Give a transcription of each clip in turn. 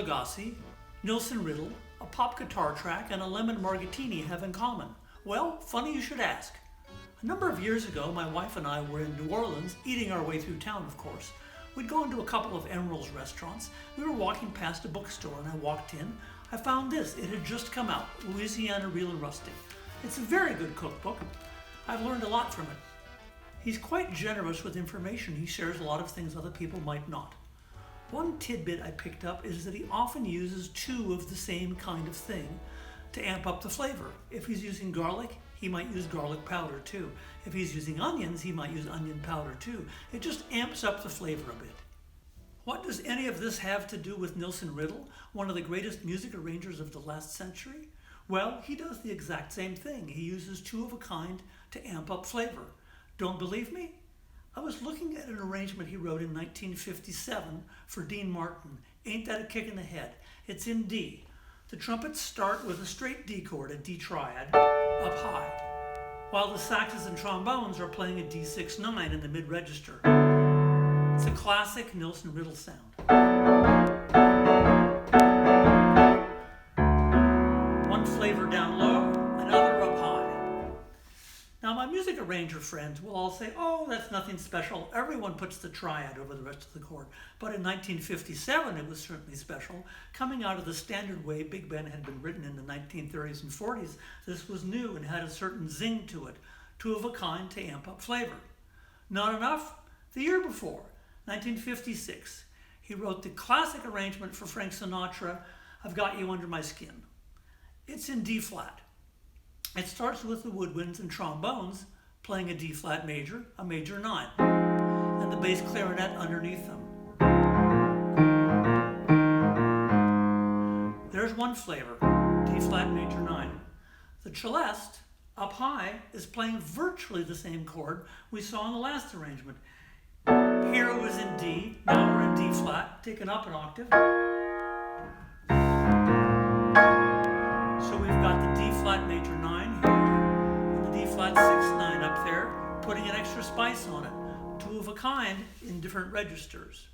Lagasse, Nilsson Riddle, a pop guitar track, and a Lemon Margaritini have in common? Well, funny you should ask. A number of years ago, my wife and I were in New Orleans, eating our way through town, of course. We'd gone to a couple of Emeril's restaurants. We were walking past a bookstore and I walked in. I found this. It had just come out, Louisiana Real and Rusty. It's a very good cookbook. I've learned a lot from it. He's quite generous with information. He shares a lot of things other people might not. One tidbit I picked up is that he often uses two of the same kind of thing to amp up the flavor. If he's using garlic, he might use garlic powder too. If he's using onions, he might use onion powder too. It just amps up the flavor a bit. What does any of this have to do with Nilsson Riddle, one of the greatest music arrangers of the last century? Well, he does the exact same thing. He uses two of a kind to amp up flavor. Don't believe me? I was looking at an arrangement he wrote in 1957 for Dean Martin. Ain't that a kick in the head? It's in D. The trumpets start with a straight D chord, a D triad, up high, while the saxes and trombones are playing a D6-9 in the mid-register. It's a classic Nilsson Riddle sound. One flavor down low, another up high. Now my music arranger friends will all say, oh, that's nothing special. Everyone puts the triad over the rest of the chord. But in 1957 it was certainly special. Coming out of the standard way Big Band had been written in the 1930s and 40s, this was new and had a certain zing to it. Two of a kind to amp up flavor. Not enough? The year before, 1956, he wrote the classic arrangement for Frank Sinatra, I've Got You Under My Skin. It's in D flat. It starts with the woodwinds and trombones playing a D flat major, a major 9, and the bass clarinet underneath them. There's one flavor, D flat major 9. The celeste, up high, is playing virtually the same chord we saw in the last arrangement. Here it was in D, now we're in D flat, taken up an octave. So we've got the D flat major 9 here, and the D flat 6-9 up there, putting an extra spice on it. Two of a kind in different registers.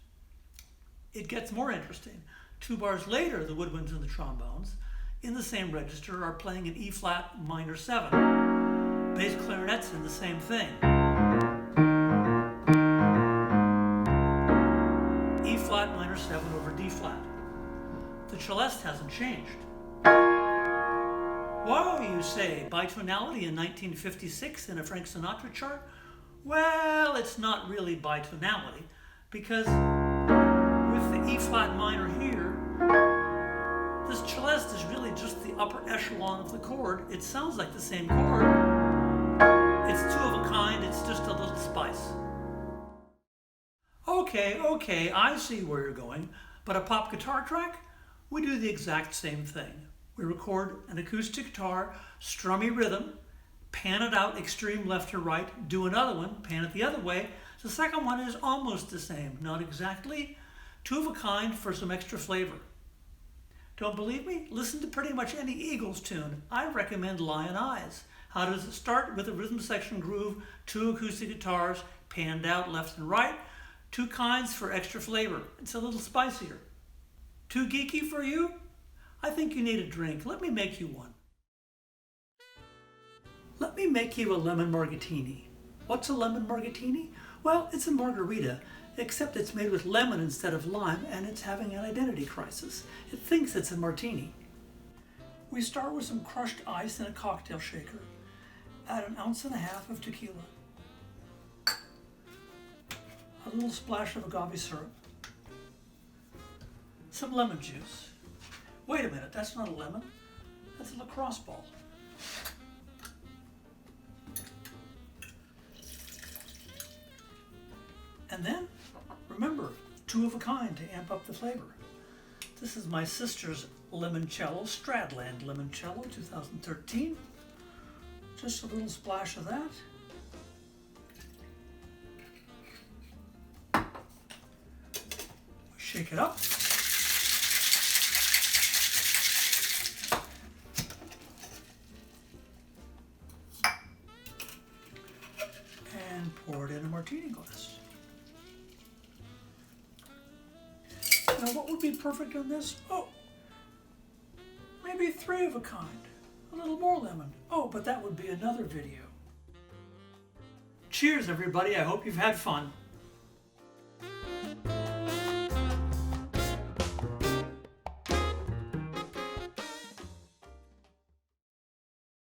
It gets more interesting. 2 bars later, the woodwinds and the trombones, in the same register, are playing an E flat minor 7. Bass clarinets in the same thing. E flat minor 7 over D flat. The celeste hasn't changed. Whoa, you say, bitonality in 1956 in a Frank Sinatra chart? Well, it's not really bitonality, because with the E flat minor here, this celeste is really just the upper echelon of the chord. It sounds like the same chord. It's two of a kind, it's just a little spice. Okay, I see where you're going, but a pop guitar track? We do the exact same thing. We record an acoustic guitar, strummy rhythm, pan it out extreme left to right, do another one, pan it the other way. The second one is almost the same, not exactly. Two of a kind for some extra flavor. Don't believe me? Listen to pretty much any Eagles tune. I recommend Lion Eyes. How does it start? With a rhythm section groove, 2 acoustic guitars, panned out left and right, 2 kinds for extra flavor. It's a little spicier. Too geeky for you? I think you need a drink. Let me make you one. Let me make you a lemon margaritini. What's a lemon margaritini? Well, it's a margarita, except it's made with lemon instead of lime, and it's having an identity crisis. It thinks it's a martini. We start with some crushed ice in a cocktail shaker. Add 1.5 ounces of tequila. A little splash of agave syrup. Some lemon juice. Wait a minute, that's not a lemon. That's a lacrosse ball. And then, remember, 2 of a kind to amp up the flavor. This is my sister's limoncello, Stradland limoncello, 2013. Just a little splash of that. Shake it up. And pour it in a martini glass. Now what would be perfect on this? Oh, maybe 3 of a kind. A little more lemon. Oh, but that would be another video. Cheers, everybody. I hope you've had fun.